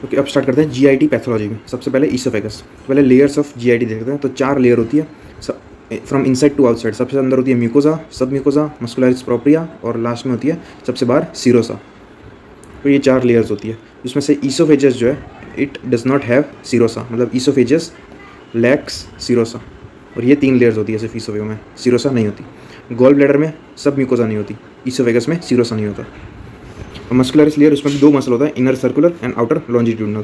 Okay, अब start करते हैं जीआईटी पैथोलॉजी में। सबसे पहले ईसोफेगस। पहले लेयर्स ऑफ जीआईटी देखते हैं। तो 4 लेयर होती है फ्रॉम इनसाइड टू आउटसाइड। सबसे अंदर होती है म्यूकोजा, सब म्यूकोजा, मस्कुलरिस प्रोप्रिया और लास्ट में होती है सबसे बाहर सीरोसा। तो ये 4 लेयर्स होती है, जिसमें से ईसोफेजस जो है it does not have serosa, मतलब ईसोफेजस लैक्स सीरोसा। और ये 3 लेयर्स होती है सिर्फ ईसोफेगस में, सीरोसा नहीं होती। गॉल ब्लैडर में सब म्यूकोजा नहीं होती, ईसोफेगस में सीरोसा नहीं होता। और मस्कुलरिस लेयर, उसमें 2 मसल होता है, inner circular and outer longitudinal.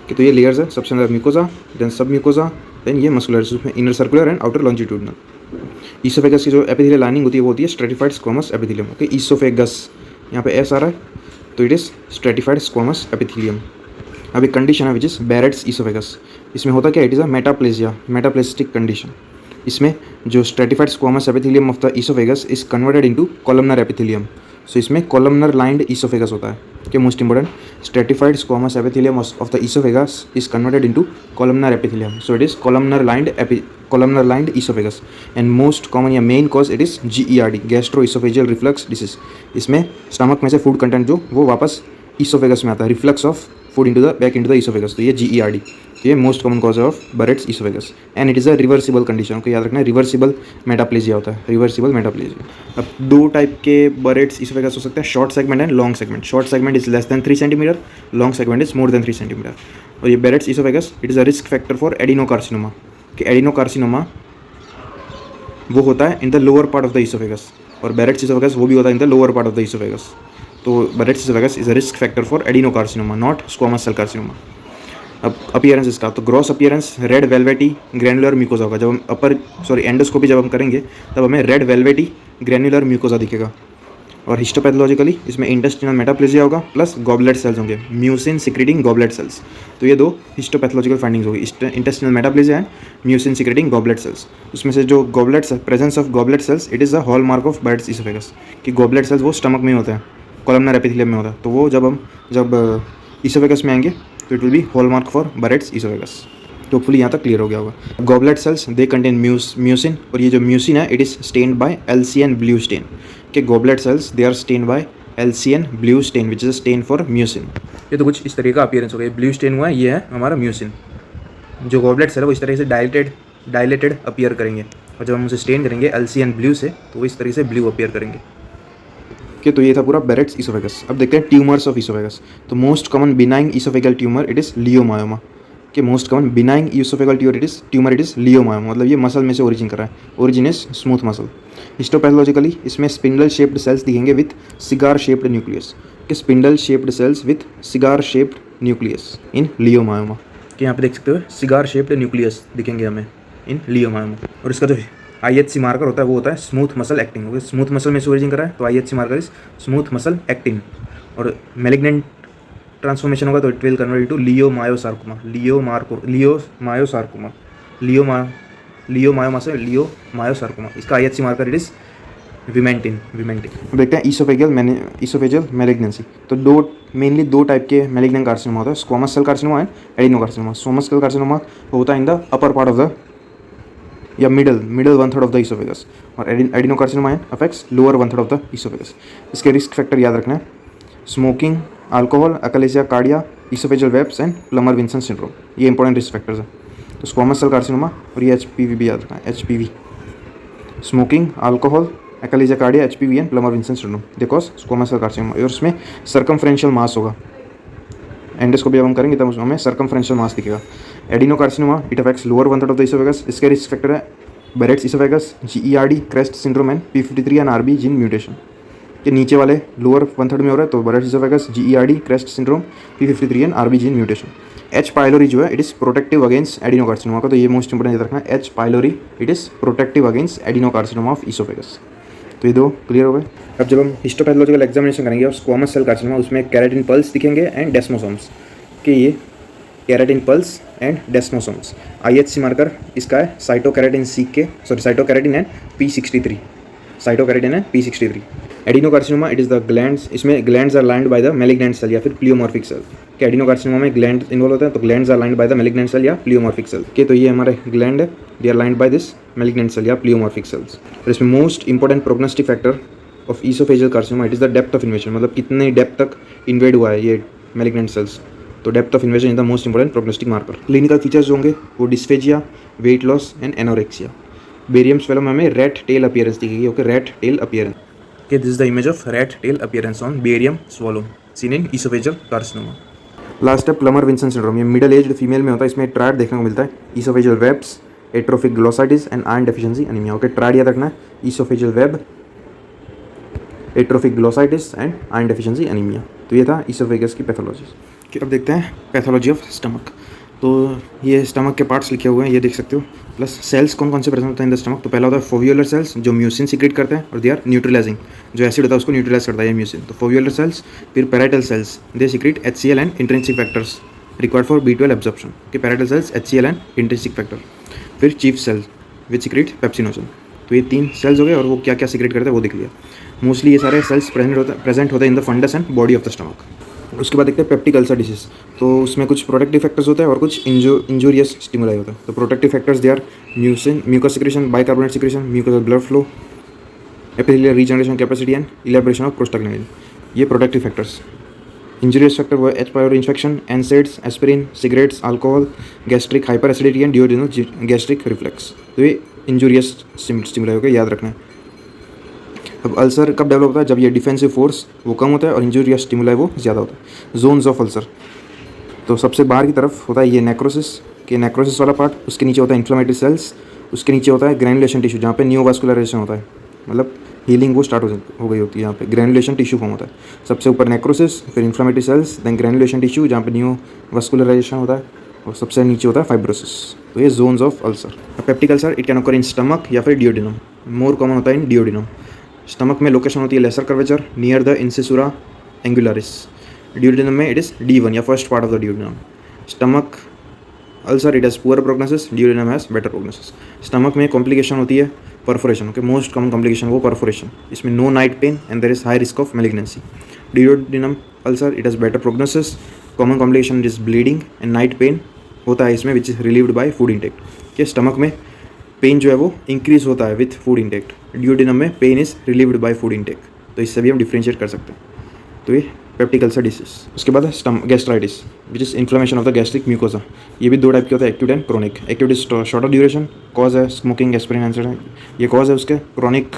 कि तो ये लेयर्स है, सबसे अंदर म्यूकोजा, देन सब म्यूकोजा, देन ये मस्कुलरिस, उसमें inner circular and outer longitudinal. Oesophagus की जो एपिथेलियल लाइनिंग होती है वो होती है stratified squamous epithelium. Okay, oesophagus यहाँ पे एस आ रहा है तो it is stratified squamous epithelium. अब एक कंडीशन है विच इज बैरेट्स ईसोफेगस। इसमें होता क्या, it is a metaplasia, metaplastic condition. इसमें जो stratified squamous epithelium of the oesophagus is converted into columnar epithelium. So इसमें कॉलमनर लाइंड ईसोफेगस होता है। कि most important, stratified squamous epithelium of the oesophagus is converted into columnar epithelium. So it is columnar lined oesophagus. And most common या main cause it is GERD, gastro oesophageal reflux disease. इसमें stomach में से food content जो वो वापस oesophagus में आता है, reflux of food into the back into the oesophagus. तो ये GERD, तो ये most common cause of Barrett's oesophagus and it is a reversible condition. को याद रखना है, रिवर्सिबल मेटाप्लेजिया होता है, रिवर्सिबल मेटाप्लेजिया। अब 2 टाइप के बरेट्स ईसोफेगस हो सकते हैं, short segment and long segment. Short segment is less than 3 centimetre, long segment is more than 3 centimetre. और ये Barrett's oesophagus it is a risk factor for adenocarcinoma. कि एडिनोकार्सिनोमा वो होता है in the lower part of the oesophagus, और Barrett's oesophagus वो भी होता है in the lower part of the oesophagus. तो Barrett's oesophagus is a risk factor for adenocarcinoma, not squamous cell carcinoma. अब अपीयरेंस इसका, तो gross appearance red velvety granular mucosa होगा। जब हम एंडोस्कोपी जब हम करेंगे तब हमें रेड वेलवेटी ग्रैनुलर म्यूकोजा दिखेगा। और हिस्टोपैथोलॉजिकली इसमें इंटेस्टिनल मेटाप्लेजिया होगा प्लस गॉबलेट सेल्स होंगे, म्यूसिन सिक्रेटिंग गॉबलेट सेल्स। तो ये 2 हिस्टोपैथोलॉजिकल फाइंडिंग्स होगी, intestinal metaplasia and mucin secreting goblet cells. उसमें से जो goblets, presence of goblet cells it is the hallmark of Barrett's oesophagus. कि गॉबलेट सेल्स वो स्टमक में होते हैं, कॉलमनर एपिथेलियम में होता है। तो वो जब ईसोफेगस में आएंगे तो it will be hallmark for Barrett's oesophagus. तो होपफुली यहाँ तक क्लियर हो गया होगा। Goblet cells they contain mucin, और ये जो म्यूसिन है it is stained by LCN blue stain. के goblet cells they are stained by LCN blue stain which is stain for mucin. ये तो कुछ इस तरीके का अपीयरेंस हो गया, ब्लू स्टेन हुआ है, ये है हमारा म्यूसिन। जो गॉबलेट सेल है वो इस तरह से डायलेटेड अपीयर करेंगे, और जब हम उसे स्टेन करेंगे LCN ब्लू से तो वो इस तरीके से ब्लू अपीयर करेंगे। कि तो ये था पूरा बरेट्स ईसोफेगस। अब देखते हैं ट्यूमर्स ऑफ ईसोफेगस। तो most common benign oesophageal tumour it is leiomyoma. कि most common benign oesophageal tumour it is leiomyoma, मतलब ये मसल में से ओरिजिन कर रहा है, origin is smooth muscle. Histopathologically इसमें स्पिंडल शेप्ड सेल्स दिखेंगे विथ सिगार शेप्ड न्यूक्लियस। कि spindle shaped cells with cigar shaped nucleus in leiomyoma. कि यहाँ पे देख सकते हो सिगार शेप्ड न्यूक्लियस दिखेंगे हमें इन लियोमायोमा। और इसका जो IHC मार्कर होता है वो होता है smooth muscle actin. Okay, smooth muscle में से ओरिजिन कर रहा है तो IHC marker is smooth muscle actin. और मेलिग्नेंट ट्रांसफॉर्मेशन होगा तो it will convert into leiomyosarcoma, leiomyoma से लियोमायोसार्कोमा। इसका IHC marker it is vimentin. देखते हैं ईसोफेजियल मैलिग्नेंसी। तो मेनली 2 टाइप के मैलिग्नेंट कार्सिनोमा होता है, squamous cell carcinoma and adenocarcinoma. Squamous cell carcinoma होता है in the upper part of the या मिडल 1/3 ऑफ द ईसोफेगस, और adenocarcinoma affects lower 1/3 of the oesophagus. इसके रिस्क फैक्टर याद रखना है, smoking, alcohol, achalasia cardia, oesophageal webs and Plummer Vinson syndrome. ये important risk factors हैं। तो squamous cell carcinoma और ये HPV भी याद रखना है, HPV, smoking, alcohol, achalasia cardia, HPV and Plummer Vinson syndrome they cause squamous cell carcinoma. और उसमें सर्कमफ्रेंशियल मास होगा, एंडोस्कोपी जब हम करेंगे तब हमें सर्कमफ्रेंशियल मास दिखेगा। Adenocarcinoma it affects lower 1/3 of the oesophagus. इसके रिस्क फैक्टर है Barrett's oesophagus, GERD, CREST syndrome and P53 and RB gene mutation. के नीचे वाले लोअर 1/3 में हो रहा है तो Barrett's oesophagus, GERD, CREST syndrome, P53 and RB gene mutation. H. pylori जो है it is protective against adenocarcinoma का, तो ये मोस्ट इंपोर्टेंट याद रखना है, H. pylori it is protective against adenocarcinoma of oesophagus. तो ये 2 क्लियर हो गए। अब जब हम हिस्टोपैथोलॉजिकल एग्जामिनेशन करेंगे और स्क्वामस सेल कार्सिनोमा, उसमें कैराटिन पल्स दिखेंगे एंड डेस्मोसोम्स। कि ये keratin pearls and desmosomes. IHC marker इसका है cytokeratin cytokeratin and P63, cytokeratin and P63। Adenocarcinoma it is the glands, इसमें glands are lined by the malignant cell या फिर pleomorphic cell. कि adenocarcinoma में ग्लैंड इन्वॉल्व होता है तो glands are lined by the malignant cell या pleomorphic cell. के तो ये हमारे ग्लैंड है, they are lined by this malignant cell या प्लियोमॉर्फिक सेल्स। और इसमें most important prognostic factor of oesophageal carcinoma it is the depth of invasion, मतलब कितने डेप्थ तक इन्वेड हुआ है ये मेलिग्नेंट सेल्स। तो depth of invasion is the most important prognostic marker. Clinical features जो होंगे वो dysphagia, weight loss and anorexia. Barium swallow में हमें रेट टेल अपीयरेंस दिखेगी। Okay, rat tail appearance. Okay, this is the image of rat tail appearance on barium swallow seen in esophageal carcinoma. Last step Plummer Vinson syndrome, ये middle aged female में होता है। इसमें triad देखने को मिलता है, oesophageal webs, atrophic glossitis and iron deficiency anaemia. Okay, triad याद रखना है, oesophageal web, atrophic glossitis and iron deficiency anaemia. तो ये था ईसोफेगस की पैथोलॉजी। अब देखते हैं पैथोलॉजी ऑफ स्टमक। तो ये स्टमक के पार्ट्स लिखे हुए हैं, ये देख सकते हो, प्लस सेल्स कौन कौन से प्रेजेंट होते हैं इन द स्टमक। तो पहला होता है फोवियोलर सेल्स जो म्यूसिन सीक्रेट करते हैं और दे आर न्यूट्रलाइजिंग, जो एसिड होता है उसको न्यूट्रलाइज करता है ये म्यूसिन। तो फोवियोलर सेल्स, फिर parietal cells, they secrete HCl and intrinsic factors required for B12 absorption. कि parietal cells HCl and intrinsic factor. फिर chief cell which secrete pepsinogen. तो ये 3 सेल्स हो गए और वो क्या क्या सीक्रेट करते हैं वो देख लिया। मोस्टली ये सारे सेल्स प्रेजेंट होते हैं in the fundus and body of the stomach. उसके बाद देखते हैं पेप्टिक अल्सर डिसीज। तो उसमें कुछ प्रोटेक्टिव फैक्टर्स होते हैं और कुछ इंजूरियस स्टिमुलाई होता है। तो protective factors they are mucin, mucus secretion, bicarbonate secretion, mucus blood flow, epithelial regeneration capacity and elaboration of prostaglandin, ये प्रोटेक्टिव फैक्टर्स। इंजूरियस फैक्टर वो H. pylori infection, NSAIDs, aspirin, cigarettes, alcohol, gastric hyper acidity and duodenal gastric reflux. तो ये injurious stimuli होकर याद रखना है। अब ulcer कब डेवलप होता है, जब ये डिफेंसिव फोर्स वो कम होता है और इंजूरियस स्टिमुलाई वो ज़्यादा होता है। जोन्स ऑफ अल्सर, तो सबसे बाहर की तरफ होता है ये नेक्रोसिस, के नेक्रोसिस वाला पार्ट, उसके नीचे होता है इन्फ्लेमेटरी सेल्स, उसके नीचे होता है ग्रैनुलेशन टिश्यू जहाँ पे न्यूवास्कुलराइजेशन होता है, मतलब हीलिंग वो स्टार्ट हो गई होती है, यहाँ पे ग्रैनुलेशन टिश्यू फॉर्म होता है। सबसे ऊपर नेक्रोसिस, फिर inflammatory cells, then granulation tissue जहाँ पे न्यूवास्कुलराइजेशन होता है, और सबसे नीचे होता है फाइब्रोसिस। तो ये zones of ulcer. Peptic ulcer it can occur in stomach या फिर डिओडिनम, मोर कॉमन होता है इन डिओडिनम। स्टमक में लोकेशन होती है lesser curvature near the incisura angularis. Duodenum में इट इज़ D1 या first part of the duodenum. Stomach ulcer it has poor prognosis, duodenum has better prognosis. Stomach में complication होती है perforation. Okay, most common complication वो perforation. इसमें no night pen and there is high risk of malignancy. Duodenum ulcer it has better prognosis, common complication is bleeding and night pain होता है इसमें which is relieved by food intake. कि stomach में pain जो है वो increase होता है विथ फूड इंटेक। डिओडिनम में pain is relieved by food intake. तो इससे भी हम डिफ्रेंशिएट कर सकते हैं। तो ये पेप्टिक अल्सर डिसीज। उसके बाद gastritis which is inflammation of the gastric mucosa. ये भी 2 टाइप के होता है, acute and chronic. Acute is shorter duration, cause है स्मोकिंग, एस्पिरिन, एनसेड, ये कॉज है उसके। Chronic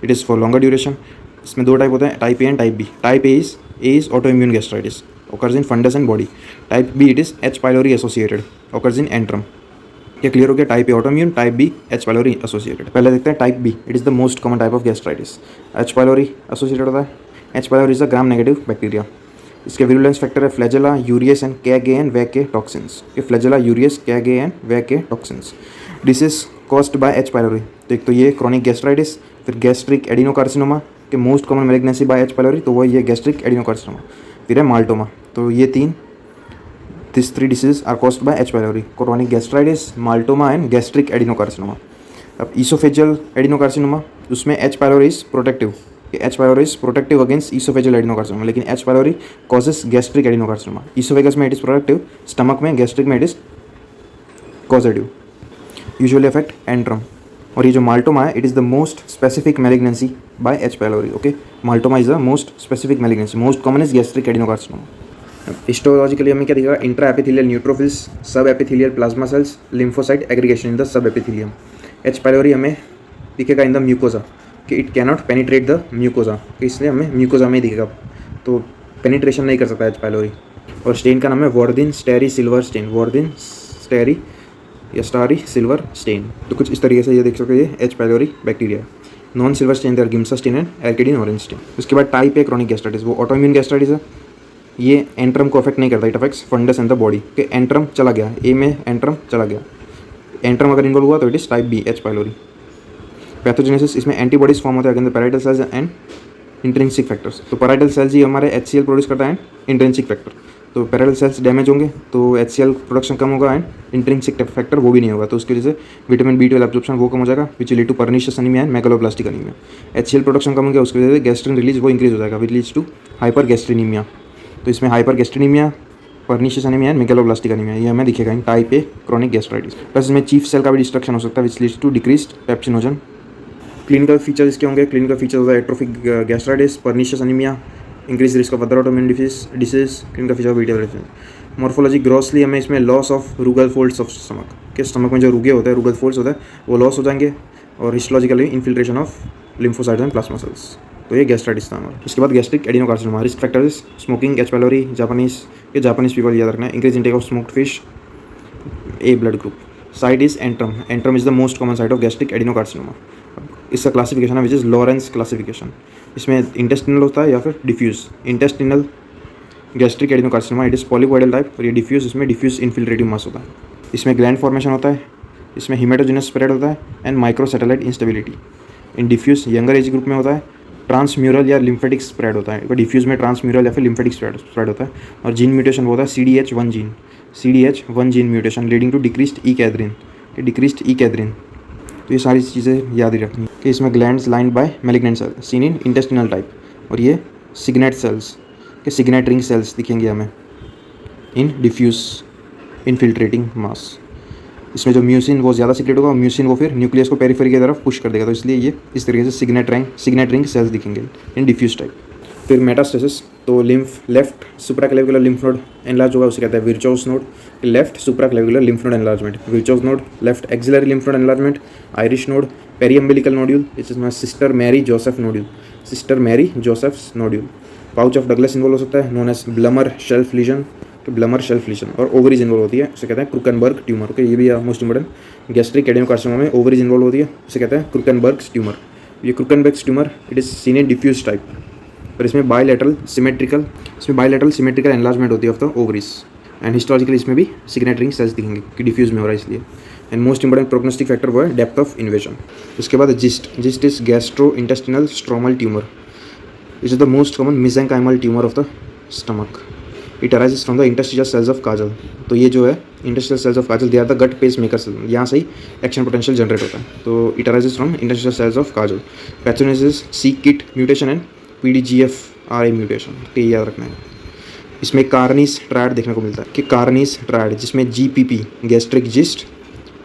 it is for longer duration. इसमें 2 टाइप होते हैं, type A and type B। Type A is autoimmune gastritis, occurs in fundus and body. Type B it is H. pylori associated, occurs in antrum. ये clear हो गया। Type A autoimmune, type B H. pylori associated. पहले देखते हैं type B, it is the most common type of gastritis. H. pylori associated होता है। H. pylori is a gram negative bacteria. इसके virulence factor है flagella, urease and CagA and VacA toxins. ये flagella, urease, CagA and VacA toxins. This is caused by H. pylori। तो एक तो ये chronic gastritis, फिर गैस्ट्रिक एडिनोकार्सिनोमा के most common malignancy by H. pylori, तो वो ये गैस्ट्रिक एडिनोकार्सिनोमा, फिर है माल्टोमा। तो ये these 3 diseases are caused by H. pylori: chronic gastritis, maltoma and gastric adenocarcinoma. अब esophageal adenocarcinoma उसमें H. pylori is protective, H. pylori is protective against esophageal adenocarcinoma, लेकिन H. pylori causes gastric adenocarcinoma. esophagus में it is protective, stomach में gastric में it is causative, usually affect antrum. और ये जो maltoma है it is the most specific malignancy by H. pylori. Okay, maltoma is the most specific malignancy, most common is gastric adenocarcinoma. Histologically हमें क्या दिखेगा, intra epithelial neutrophils, sub epithelial plasma cells, lymphocyte aggregation in the sub epithelium. H. pylori हमें दिखेगा in the mucosa, कि it cannot penetrate the mucosa, इसलिए हमें mucosa में ही दिखेगा, तो पेनिट्रेशन नहीं कर सकता H. pylori। और स्टेन का नाम है वॉर्दिन स्टेरी सिल्वर स्टेन, वॉर्दिन स्टेरी या स्टारी सिल्वर स्टेन। तो कुछ इस तरीके से ये देख सकते हो, ये H. pylori bacteria. Non silver stain there Giemsa stain and acridine orange stain. उसके बाद टाइप ए क्रॉनिक गैस्ट्राइटिस, वो ऑटोइम्यून गैस्ट्राइटिस है। ये एंट्रम को अफेक्ट नहीं करता, it affects fundus and the body. के एंट्रम चला गया, ए में एंट्रम चला गया, एंट्रम अगर इन्वॉल्व हुआ तो it is type B H. pylori। Pathogenesis, इसमें एंटीबॉडीज फॉर्म होते हैं against the parietal cells and intrinsic factors. तो पैराइटल सेल्स ही हमारे HCl प्रोड्यूस करता है, इंट्रिंसिक फैक्टर। तो पैराइटल सेल्स डैमेज होंगे तो HCl प्रोडक्शन कम होगा एंड इंट्रिंसिक फैक्टर वो भी नहीं होगा, तो उसकी वजह से विटामिन B12 एब्जॉर्प्शन वो कम हो जाएगा, which lead to pernicious anaemia and megaloblastic anaemia. HCl production कम हो गया उसकी वजह से गैस्ट्रिन रिलीज वो इंक्रीज हो जाएगा, which leads to hyper gastrinaemia. तो इसमें hyper gastrinaemia, pernicious anaemia and megaloblastic anaemia ये हमें दिखेगा in type A chronic gastritis. Plus इसमें चीफ सेल का भी डिस्ट्रक्शन हो सकता है, which leads to decreased pepsinogen. Clinical features इसके होंगे, क्लिनिकल फीचर्स होता है atrophic gastritis, pernicious anaemia, increase risk of other autoimmune disease, clinical feature of B12 resistance. Morphology grossly हमें इसमें loss of रूगल folds of stomach, के stomach में जो रूगे होते हैं, रूगल फोल्ड्स होता है, वो लॉस हो जाएंगे, और histologically infiltration of lymphocytes and plasma cells. तो ये गैस्ट्राइटिस था हमारा। उसके बाद gastric adenocarcinoma. Risk factors smoking, H pylori, Japanese people याद रखना है, increase intake of smoked fish, A blood group. Site is antrum, antrum is the most common site of gastric adenocarcinoma. इसका क्लासिफिकेशन है which is Lauren's classification. इसमें intestinal होता है या फिर diffuse. Intestinal gastric adenocarcinoma, it is पॉलीपॉइडल type, और ये diffuse, इसमें डिफ्यूज इन्फिल्ट्रेटिव मास होता है। इसमें ग्लैंड फॉर्मेशन होता है, इसमें हिमेटोजिनस स्प्रेड होता है and micro satellite instability. In diffuse younger age group में होता है, ट्रांसम्यूरल या लिम्फेटिक स्प्रेड होता है। डिफ्यूज में ट्रांसम्यूरल या फिर लिम्फेटिक स्प्रेड होता है, और जीन म्यूटेशन होता है CDH1 gene, CDH1 gene mutation leading to decreased E cadherin, decreased E cadherin. तो ये सारी चीज़ें याद ही रखनी कि इसमें glands lined by malignant cell seen in intestinal type, और ये सिग्नेट सेल्स के सिग्नेट रिंग सेल्स दिखेंगे हमें इन डिफ्यूज इनफिल्ट्रेटिंग मास। इसमें जो म्यूसिन वो ज़्यादा सीक्रेट होगा, और म्यूसिन वो फिर न्यूक्लियस को पेरिफेरी की तरफ पुश कर देगा, तो इसलिए ये इस तरीके से सिग्नेट रिंग सेल्स दिखेंगे इन डिफ्यूज टाइप। फिर मेटास्टेसिस, तो lymph left supraclavicular lymph node enlarge होगा, उसे कहते हैं Virchow's node. Left supraclavicular lymph node enlargement, Virchow's node. Left axillary lymph node enlargement, Irish node. Periumbilical nodule, it is Sister Mary Joseph nodule, Sister Mary Joseph's nodule. Pouch of Douglas involve हो सकता है, known as Blumer shelf lesion, तो Blumer shelf lesion. और ovaries involve होती है, उसे कहते हैं क्रुकनबर्ग ट्यूमर। ओके, ये भी मोस्ट इंपॉर्टेंट। गैस्ट्रिक एडिनोकार्सिनोमा में ओवरीज इन्वॉल्व होती है, उसे कहते हैं क्रुकनबर्ग्स ट्यूमर। ये Krukenberg's tumour it is seen in diffuse type, और इसमें बायलैटरल सिमेट्रिकल एनलार्जमेंट होती है of the ovaries, and histologically इसमें भी सिग्नेट रिंग सेल्स दिखेंगे कि डिफ्यूज में हो रहा है इसलिए। And most important prognostic factor वो है डेप्थ ऑफ इन्वेजन। उसके बाद GIST is gastro intestinal stromal tumour, it is the most common mesenchymal tumour of the stomach. It arises from the interstitial cells of Cajal. तो ये जो है interstitial cells of Cajal, they are the gut pacemaker cell, यहाँ से ही action potential generate होता है। तो it arises from interstitial cells of Kajal. Pathogenesis C-KIT mutation and PDGFRA mutation, तो ये याद रखना है। इसमें कार्निस ट्रायड देखने को मिलता है कि कार्निस ट्रायड, जिसमें GPP gastric GIST,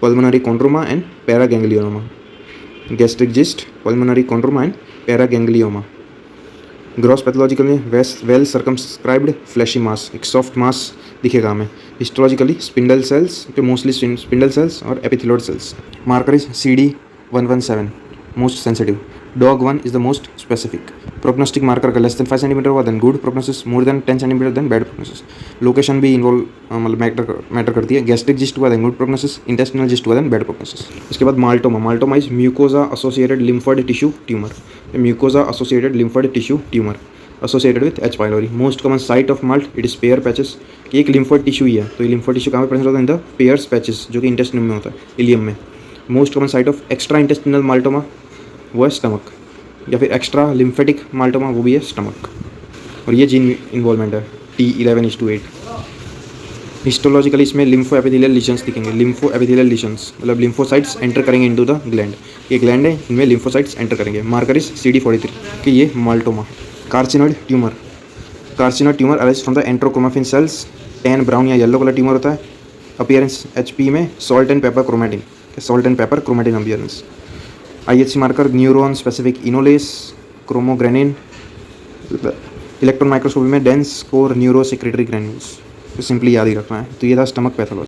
pulmonary chondroma and paraganglioma. Gastric GIST, pulmonary chondroma and paraganglioma. Gross pathological में वेल सर्कमस्क्राइब्ड फ्लैशी मास, एक सॉफ्ट मास दिखेगा हमें। हिस्टोलॉजिकली स्पिंडल सेल्स, जो मोस्टली स्पिंडल सेल्स और epithelioid cells. Marker is CD117 most sensitive. DOG 1 is the most specific. Prognostic marker का less than 5 centimetre हुआ then good prognosis, more than 10 centimetre then bad prognosis. Location भी involve मतलब matter करती है। Gastric GIST हुआ then good prognosis, intestinal GIST हुआ then bad prognosis. उसके बाद MALToma is mucosa associated lymphoid tissue tumour, mucosa associated lymphoid tissue tumour associated with H pylori. Most common site of MALT, it is Peyer's patches, कि एक lymphoid tissue ही है, तो ये lymphoid tissue कहाँ पे present होता है? इन द पेयर्स पैचेस, जो कि इंटेस्टिन में होता है, इलियम में। Most common site of extra intestinal MALToma वो है स्टमक, या फिर एक्स्ट्रा लिम्फेटिक माल्टोमा वो भी है स्टमक, और ये जीन इन्वॉल्वमेंट है T11:8। हिस्टोलॉजिकली इसमें लिम्फो एपिथेलियल लीजन्स दिखेंगे। लिम्फो एपिथेलियल लीजन्स मतलब लिम्फोसाइट्स एंटर करेंगे इनटू द ग्लैंड, ये ग्लैंड है, इनमें लिम्फोसाइट्स एंटर करेंगे। मार्कर इज CD43 कि ये MALToma. Carcinoid tumour arise from the enterochromaffin cells, tan brown या येलो कलर ट्यूमर होता है। अपीयरेंस HP में salt and pepper chromatin appearance. IHC marker neuron specific enolase, chromogranin. Electron microscopy में dense core neuro secretory granules, तो simply याद ही रखना है। तो ये था स्टमक पैथोलॉजी।